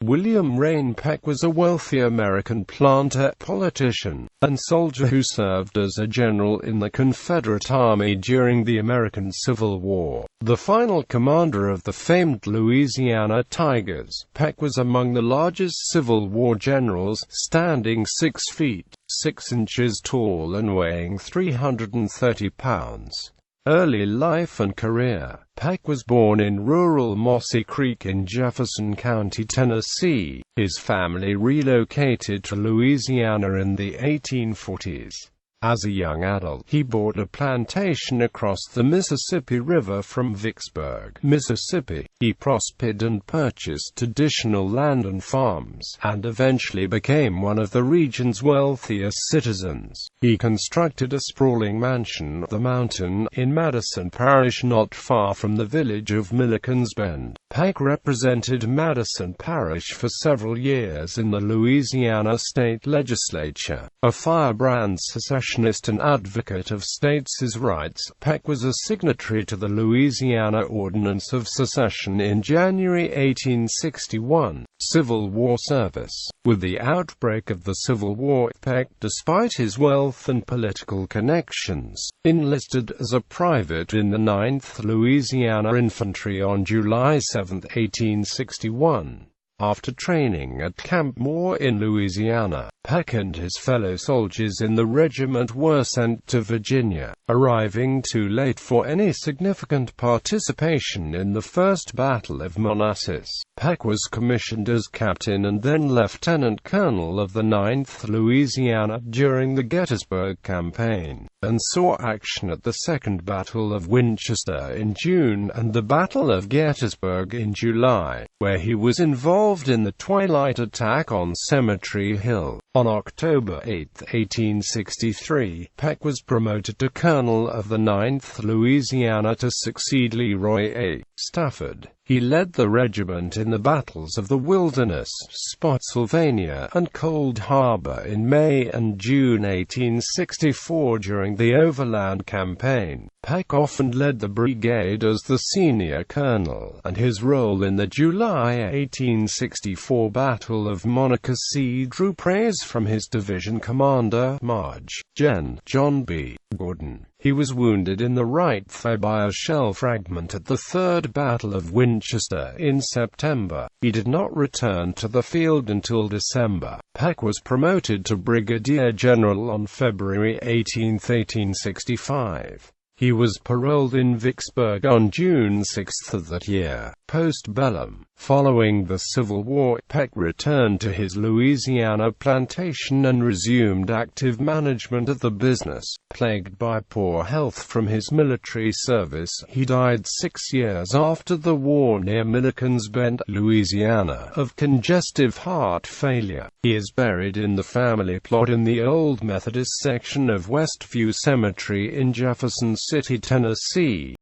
William Raine Peck was a wealthy American planter, politician, and soldier who served as a general in the Confederate Army during the American Civil War. The final commander of the famed Louisiana Tigers, Peck was among the largest Civil War generals, standing 6 feet, 6 inches tall and weighing 330 pounds. Early life and career. Peck was born in rural Mossy Creek in Jefferson County, Tennessee. His family relocated to Louisiana in the 1840s. As a young adult, he bought a plantation across the Mississippi River from Vicksburg, Mississippi. He prospered and purchased additional land and farms, and eventually became one of the region's wealthiest citizens. He constructed a sprawling mansion, The Mountain, in Madison Parish not far from the village of Milliken's Bend. Peck represented Madison Parish for several years in the Louisiana state legislature. A firebrand secessionist and advocate of states' rights, Peck was a signatory to the Louisiana Ordinance of Secession in January 1861. Civil War service. With the outbreak of the Civil War, Peck, despite his wealth and political connections, enlisted as a private in the 9th Louisiana Infantry on July 7, 1861. After training at Camp Moore in Louisiana, Peck and his fellow soldiers in the regiment were sent to Virginia, arriving too late for any significant participation in the First Battle of Manassas. Peck was commissioned as captain and then lieutenant colonel of the 9th Louisiana during the Gettysburg Campaign, and saw action at the Second Battle of Winchester in June and the Battle of Gettysburg in July, where he was involved in the Twilight attack on Cemetery Hill. On October 8, 1863, Peck was promoted to colonel of the 9th Louisiana to succeed Leroy A. Stafford. He led the regiment in the battles of the Wilderness, Spotsylvania, and Cold Harbor in May and June 1864 during the Overland Campaign. Peck often led the brigade as the senior colonel, and his role in the July 1864 Battle of Monocacy drew praise from his division commander, Gen. John B. Gordon. He was wounded in the right thigh by a shell fragment at the Third Battle of Winchester in September. He did not return to the field until December. Peck was promoted to brigadier general on February 18, 1865. He was paroled in Vicksburg on June 6 of that year. Post-bellum. Following the Civil War, Peck returned to his Louisiana plantation and resumed active management of the business. Plagued by poor health from his military service, he died 6 years after the war near Milliken's Bend, Louisiana, of congestive heart failure. He is buried in the family plot in the Old Methodist section of Westview Cemetery in Jefferson City, Tennessee.